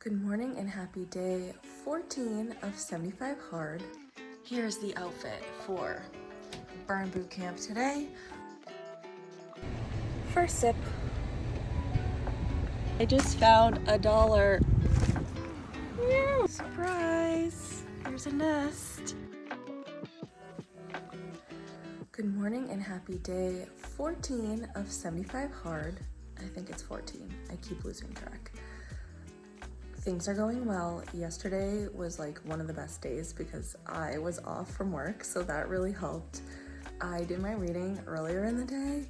Good morning and happy day 14 of 75 hard. Here's the outfit for burn boot camp today. First sip. I just found $1. Woo! Surprise! There's a nest. Good morning and happy day 14 of 75 hard. I think it's 14. I keep losing track. Things are going well. Yesterday was like one of the best days because I was off from work, so that really helped. I did my reading earlier in the day,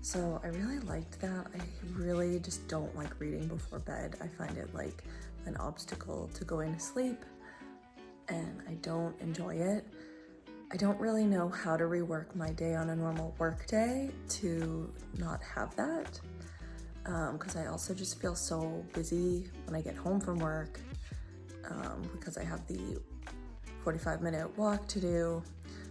so I really liked that. I really just don't like reading before bed. I find it like an obstacle to going to sleep, and I don't enjoy it. I don't really know how to rework my day on a normal work day to not have that. Because I also just feel so busy when I get home from work because I have the 45-minute walk to do.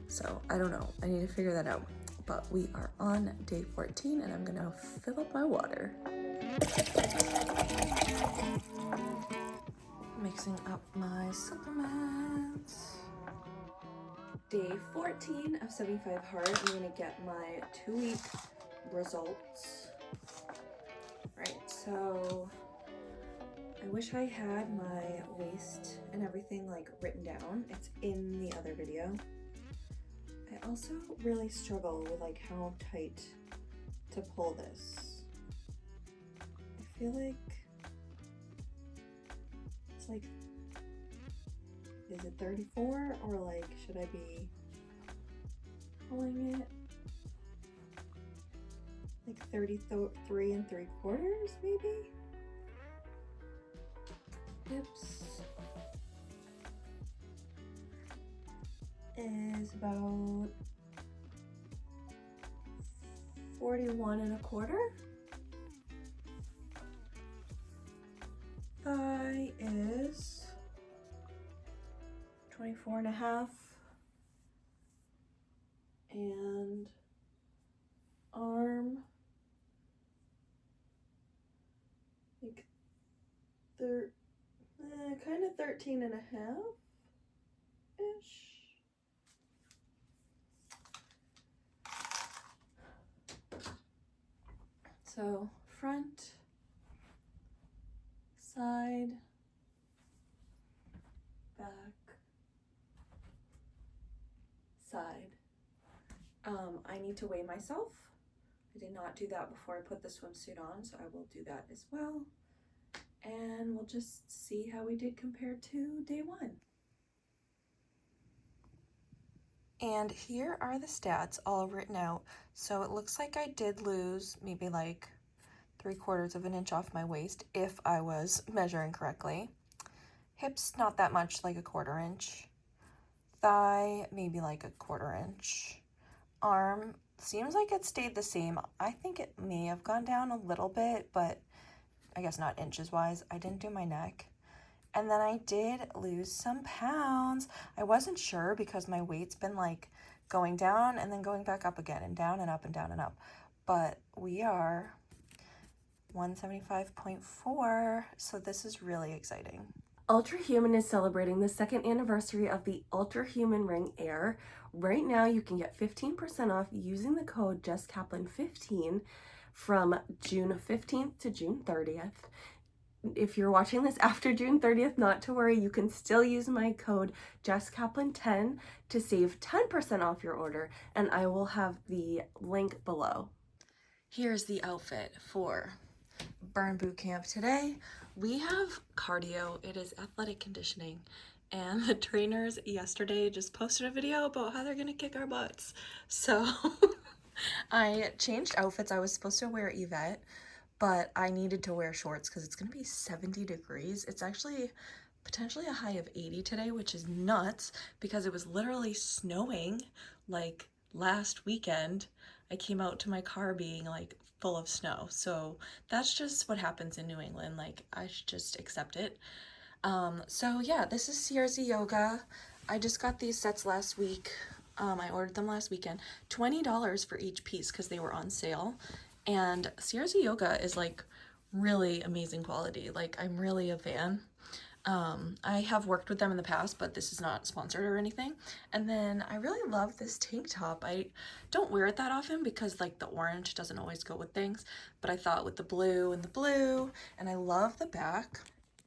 So I don't know, I need to figure that out. But we are on day 14 and I'm gonna fill up my water. Mixing up my supplements. Day 14 of 75 hard, I'm gonna get my 2-week results. Right, so I wish I had my waist and everything like written down. It's in the other video. I also really struggle with like how tight to pull this. I feel like it's like, is it 34 or like should I be pulling it like 33 3/4 maybe? Hips is about 41 1/4. Thigh is 24 1/2. And arm like kind of 13 1/2 ish. So front, side, back, side. I need to weigh myself. I did not do that before I put the swimsuit on, so I will do that as well. And we'll just see how we did compared to day 1. And here are the stats all written out. So it looks like I did lose maybe like 3/4 of an inch off my waist if I was measuring correctly. Hips, not that much, like 1/4 inch. Thigh, maybe like 1/4 inch. Arm, seems like it stayed the same. I think it may have gone down a little bit, but I guess not inches wise. I didn't do my neck. And then I did lose some pounds. I wasn't sure because my weight's been like going down and then going back up again and down and up and down and up. But we are 175.4, so this is really exciting. Ultra Human is celebrating the 2nd anniversary of the Ultra Human Ring Air. Right now you can get 15% off using the code JessKaplan15 from June 15th to June 30th. If you're watching this after June 30th, not to worry, you can still use my code JessKaplan10 to save 10% off your order, and I will have the link below. Here's the outfit for burn boot camp today. We have cardio. It is athletic conditioning, and the trainers yesterday just posted a video about how they're gonna kick our butts. So I changed outfits. I was supposed to wear Yvette, but I needed to wear shorts because it's gonna be 70 degrees. It's actually potentially a high of 80 today, which is nuts because it was literally snowing like last weekend. I came out to my car being like full of snow. So that's just what happens in New England. Like I should just accept it. So yeah, this is CRZ Yoga. I just got these sets last week. I ordered them last weekend. $20 for each piece because they were on sale. And CRZ Yoga is like really amazing quality. Like I'm really a fan. I have worked with them in the past, but this is not sponsored or anything. And then I really love this tank top. I don't wear it that often because like the orange doesn't always go with things, but I thought with the blue, and I love the back.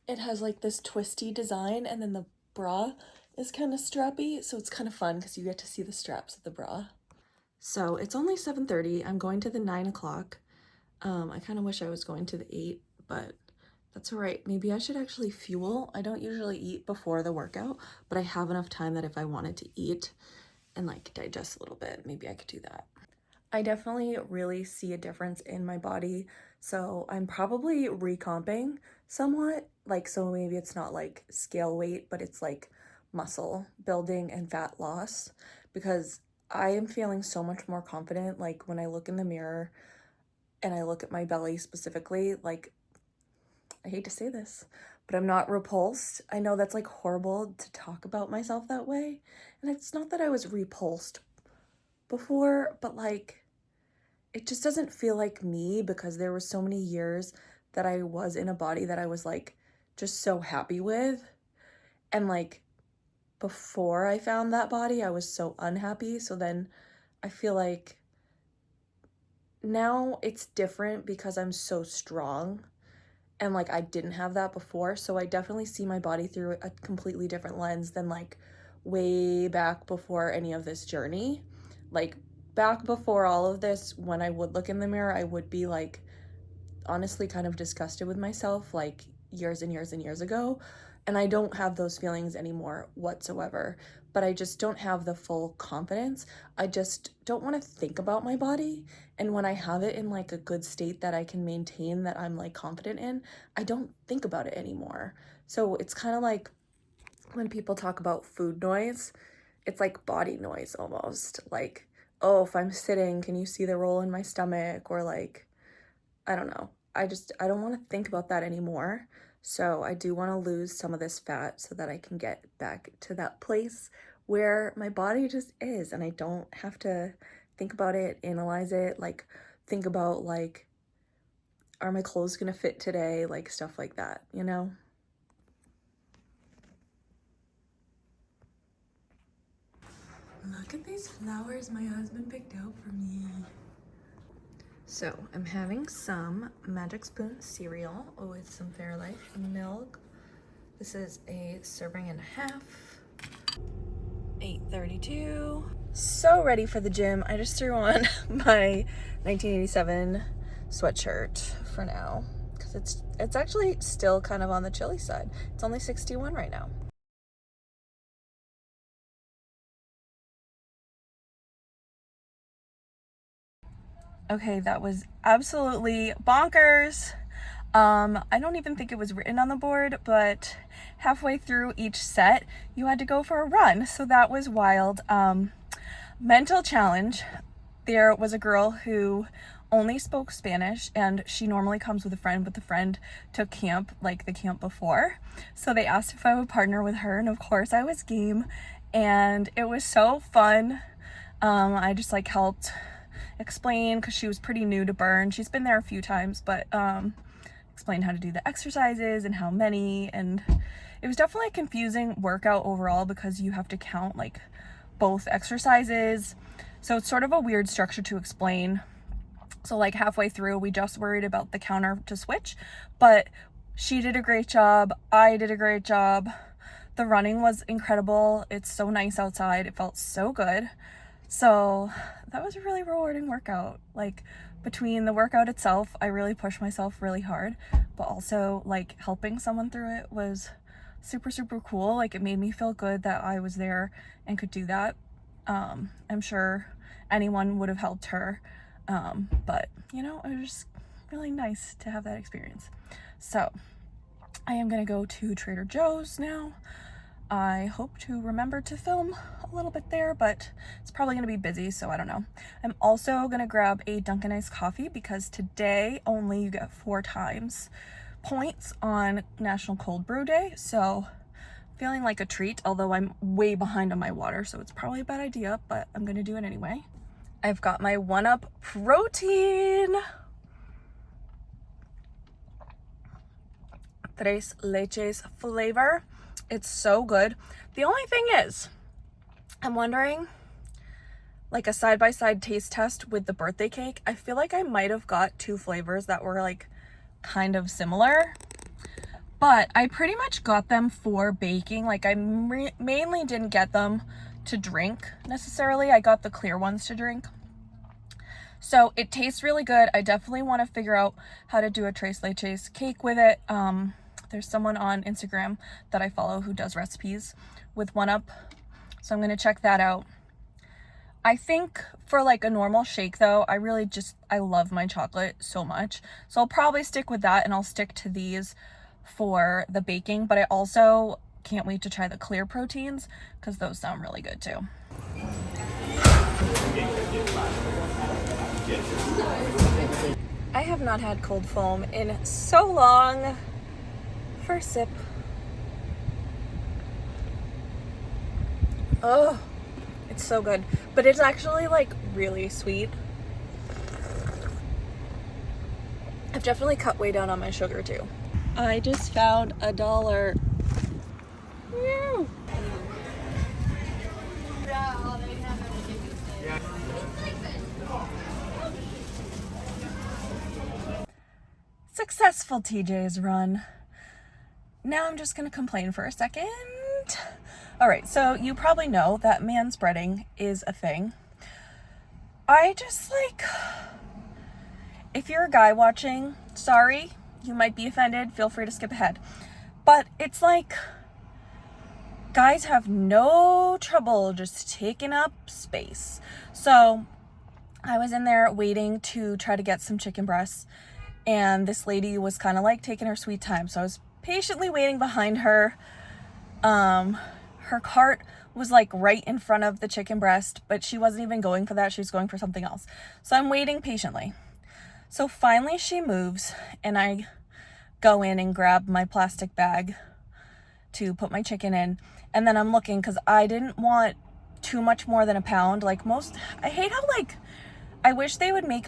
It has like this twisty design, and then the bra is kind of strappy, so it's kind of fun because you get to see the straps of the bra. So it's only 7:30. I'm going to the 9 o'clock. I kind of wish I was going to the 8, but that's all right. Maybe I should actually fuel. I don't usually eat before the workout, but I have enough time that if I wanted to eat and like digest a little bit, maybe I could do that. I definitely really see a difference in my body. So I'm probably recomping somewhat. Like, so maybe it's not like scale weight, but it's like muscle building and fat loss, because I am feeling so much more confident. Like when I look in the mirror and I look at my belly specifically, like, I hate to say this, but I'm not repulsed. I know that's like horrible to talk about myself that way. And it's not that I was repulsed before, but like, it just doesn't feel like me, because there were so many years that I was in a body that I was like just so happy with. And like before I found that body, I was so unhappy. So then I feel like now it's different because I'm so strong. And like I didn't have that before, so I definitely see my body through a completely different lens than like way back before any of this journey. Like back before all of this, when I would look in the mirror, I would be like honestly kind of disgusted with myself, like years and years and years ago. And I don't have those feelings anymore whatsoever, but I just don't have the full confidence. I just don't want to think about my body. And when I have it in like a good state that I can maintain, that I'm like confident in, I don't think about it anymore. So it's kind of like when people talk about food noise, it's like body noise almost. Like, oh, if I'm sitting, can you see the roll in my stomach? Or like, I don't know. I don't want to think about that anymore. So I do want to lose some of this fat so that I can get back to that place where my body just is, and I don't have to think about it, analyze it, like think about like, are my clothes gonna fit today? Like stuff like that, you know? Look at these flowers my husband picked out for me. So I'm having some Magic Spoon cereal with some Fairlife milk. This is a serving and a half. 8:32. So ready for the gym. I just threw on my 1987 sweatshirt for now, because it's actually still kind of on the chilly side. It's only 61 right now. Okay, that was absolutely bonkers. I don't even think it was written on the board, but halfway through each set, you had to go for a run. So that was wild. Mental challenge. There was a girl who only spoke Spanish, and she normally comes with a friend, but the friend took camp like the camp before. So they asked if I would partner with her, and of course I was game, and it was so fun. I just like helped explain, because she was pretty new to Burn. She's been there a few times, but explain how to do the exercises and how many. And it was definitely a confusing workout overall, because you have to count like both exercises, so it's sort of a weird structure to explain. So like halfway through, we just worried about the counter to switch, but she did a great job, I did a great job. The running was incredible. It's so nice outside. It felt so good. So that was a really rewarding workout. Like between the workout itself, I really pushed myself really hard, but also like helping someone through it was super, super cool. Like it made me feel good that I was there and could do that. I'm sure anyone would have helped her. But you know, it was just really nice to have that experience. So I am gonna go to Trader Joe's now. I hope to remember to film a little bit there, but it's probably going to be busy, so I don't know. I'm also going to grab a Dunkin' iced coffee, because today only you get 4 times points on National Cold Brew Day, so feeling like a treat, although I'm way behind on my water, so it's probably a bad idea, but I'm going to do it anyway. I've got my 1-Up protein. tres leches flavor. It's so good. The only thing is, I'm wondering, like a side-by-side taste test with the birthday cake, I feel like I might have got two flavors that were like kind of similar, but I pretty much got them for baking. Like I mainly didn't get them to drink necessarily. I got the clear ones to drink. So it tastes really good. I definitely want to figure out how to do a tres leches cake with it. There's someone on Instagram that I follow who does recipes with 1UP, so I'm going to check that out. I think for like a normal shake though, I love my chocolate so much. So I'll probably stick with that, and I'll stick to these for the baking, but I also can't wait to try the clear proteins because those sound really good too. I have not had cold foam in so long. First sip. Oh, it's so good, but it's actually like really sweet. I've definitely cut way down on my sugar too. I just found $1. Woo! Successful TJ's run. Now I'm just gonna complain for a second. All right, so you probably know that manspreading is a thing. I just like, if you're a guy watching, sorry, you might be offended, feel free to skip ahead. But it's like, guys have no trouble just taking up space. So I was in there waiting to try to get some chicken breasts, and this lady was kind of like taking her sweet time. So I was patiently waiting behind her. Her cart was like right in front of the chicken breast, but she wasn't even going for that. She was going for something else. So I'm waiting patiently. So finally she moves, and I go in and grab my plastic bag to put my chicken in. And then I'm looking because I didn't want too much more than a pound. Like I hate how like, I wish they would make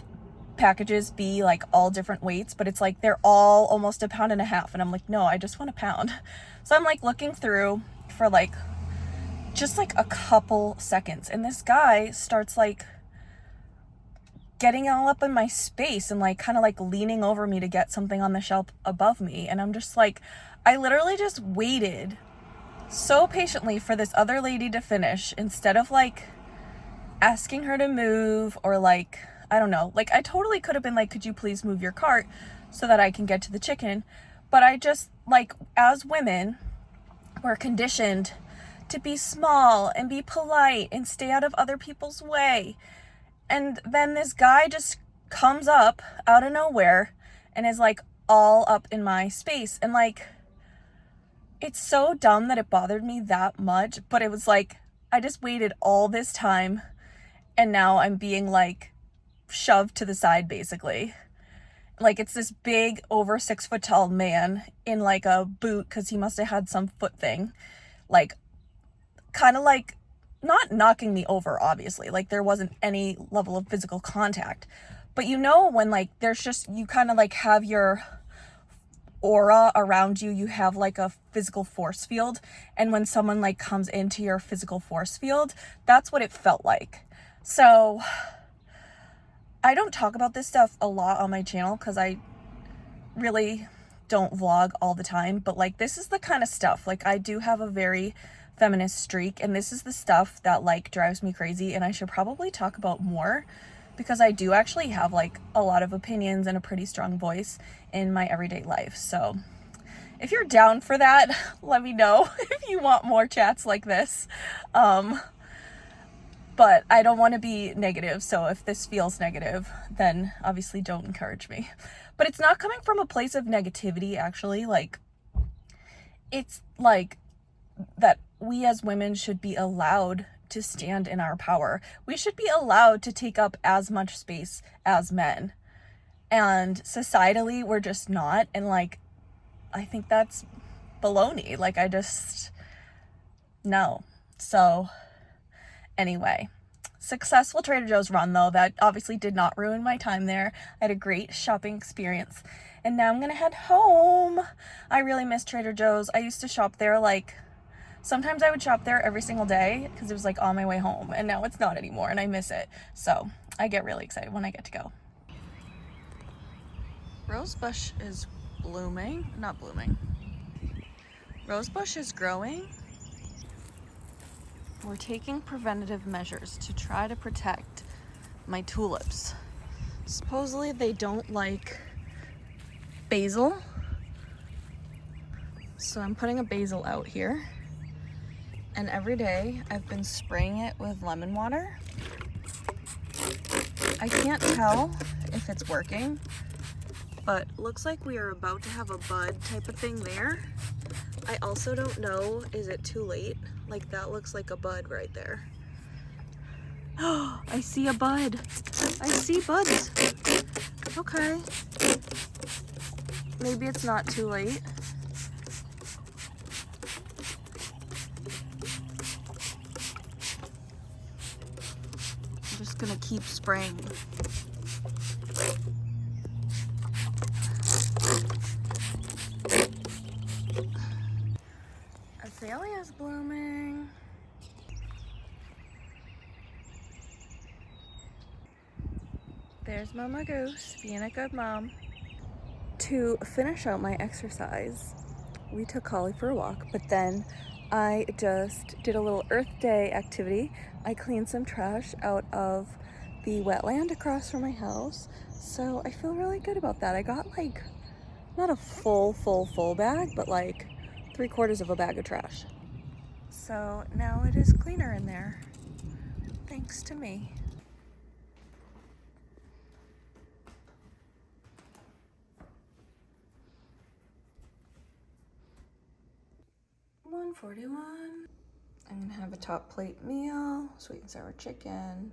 packages be like all different weights, but it's like they're all almost 1.5 pounds. And I'm like, no, I just want a pound. So I'm like looking through for like just like a couple seconds, and this guy starts like getting all up in my space and like kind of like leaning over me to get something on the shelf above me. And I'm just like, I literally just waited so patiently for this other lady to finish instead of like asking her to move, or like, I don't know, like I totally could have been like, could you please move your cart so that I can get to the chicken? But I just like, as women, we're conditioned to be small and be polite and stay out of other people's way. And then this guy just comes up out of nowhere and is like all up in my space. And like, it's so dumb that it bothered me that much, but it was like, I just waited all this time and now I'm being like shoved to the side basically. Like it's this big over 6 foot tall man in like a boot, because he must have had some foot thing, like kind of like not knocking me over, obviously, like there wasn't any level of physical contact, but you know when like there's just, you kind of like have your aura around you, you have like a physical force field, and when someone like comes into your physical force field, that's what it felt like. So I don't talk about this stuff a lot on my channel because I really don't vlog all the time, but like this is the kind of stuff, like I do have a very feminist streak, and this is the stuff that like drives me crazy, and I should probably talk about more because I do actually have like a lot of opinions and a pretty strong voice in my everyday life. So if you're down for that, let me know if you want more chats like this. But I don't want to be negative, so if this feels negative, then obviously don't encourage me. But it's not coming from a place of negativity, actually. Like, it's like that we as women should be allowed to stand in our power. We should be allowed to take up as much space as men. And societally, we're just not. And like, I think that's baloney. Like, I just, no. So anyway, successful Trader Joe's run though. That obviously did not ruin my time there. I had a great shopping experience. And now I'm gonna head home. I really miss Trader Joe's. I used to shop there like, sometimes I would shop there every single day because it was like on my way home, and now it's not anymore and I miss it. So I get really excited when I get to go. Rosebush is blooming, not blooming. Rosebush is growing. We're taking preventative measures to try to protect my tulips. Supposedly they don't like basil, so I'm putting a basil out here, and every day I've been spraying it with lemon water. I can't tell if it's working, but looks like we are about to have a bud type of thing there. I also don't know, is it too late? Like that looks like a bud right there. Oh, I see a bud. I see buds. Okay. Maybe it's not too late. I'm just gonna keep spraying. Azalea's blooming. There's Mama Goose being a good mom. To finish out my exercise, we took Holly for a walk, but then I just did a little Earth Day activity. I cleaned some trash out of the wetland across from my house, so I feel really good about that. I got like, not a full bag, but like 3/4 of a bag of trash. So now it is cleaner in there, thanks to me. 141. I'm gonna have a top plate meal, sweet and sour chicken.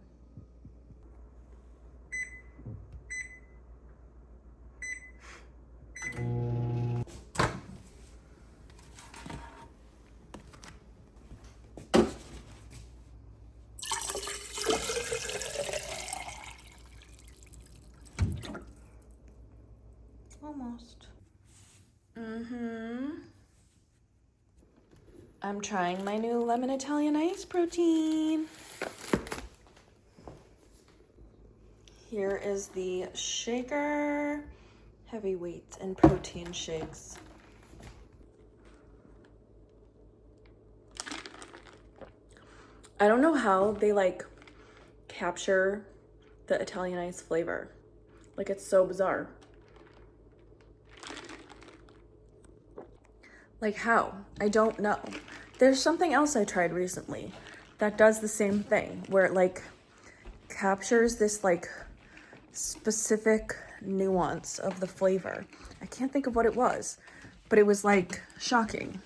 Almost. I'm trying my new lemon Italian ice protein. Here is the shaker, heavyweight and protein shakes. I don't know how they like capture the Italian ice flavor. Like, it's so bizarre. Like, how? I don't know. There's something else I tried recently that does the same thing, where it like captures this like specific nuance of the flavor. I can't think of what it was, but it was like shocking.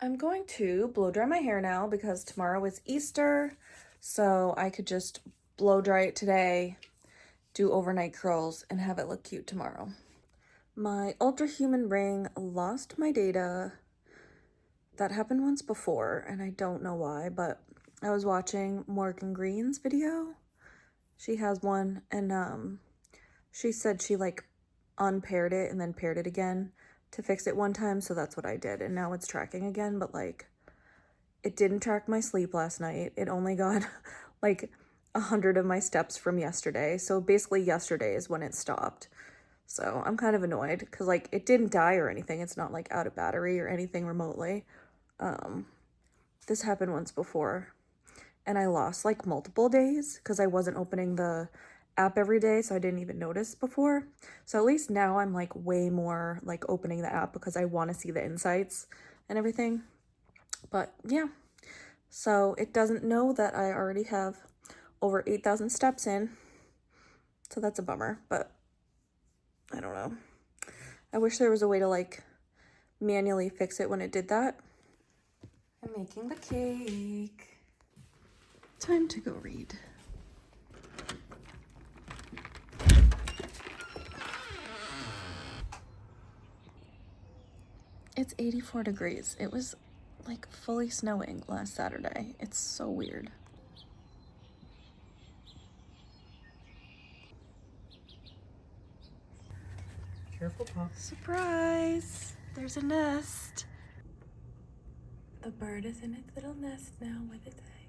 I'm going to blow dry my hair now because tomorrow is Easter, so I could just blow dry it today, do overnight curls, and have it look cute tomorrow. My Ultra Human ring lost my data. That happened once before, and I don't know why, but I was watching Morgan Green's video. She has one, and she said she like unpaired it and then paired it again to fix it one time, so that's what I did, and now it's tracking again, but like it didn't track my sleep last night. It only got like 100 of my steps from yesterday, so basically yesterday is when it stopped. So I'm kind of annoyed because like it didn't die or anything. It's not like out of battery or anything remotely. This happened once before and I lost like multiple days because I wasn't opening the app every day, so I didn't even notice before. So at least now I'm like way more like opening the app because I want to see the insights and everything. But yeah, so it doesn't know that I already have over 8,000 steps in, so that's a bummer, but I don't know. I wish there was a way to like manually fix it when it did that. I'm making the cake. Time to go read. It's 84 degrees. It was like fully snowing last Saturday. It's so weird. Careful, Pop. Surprise! There's a nest. The bird is in its little nest now with its egg.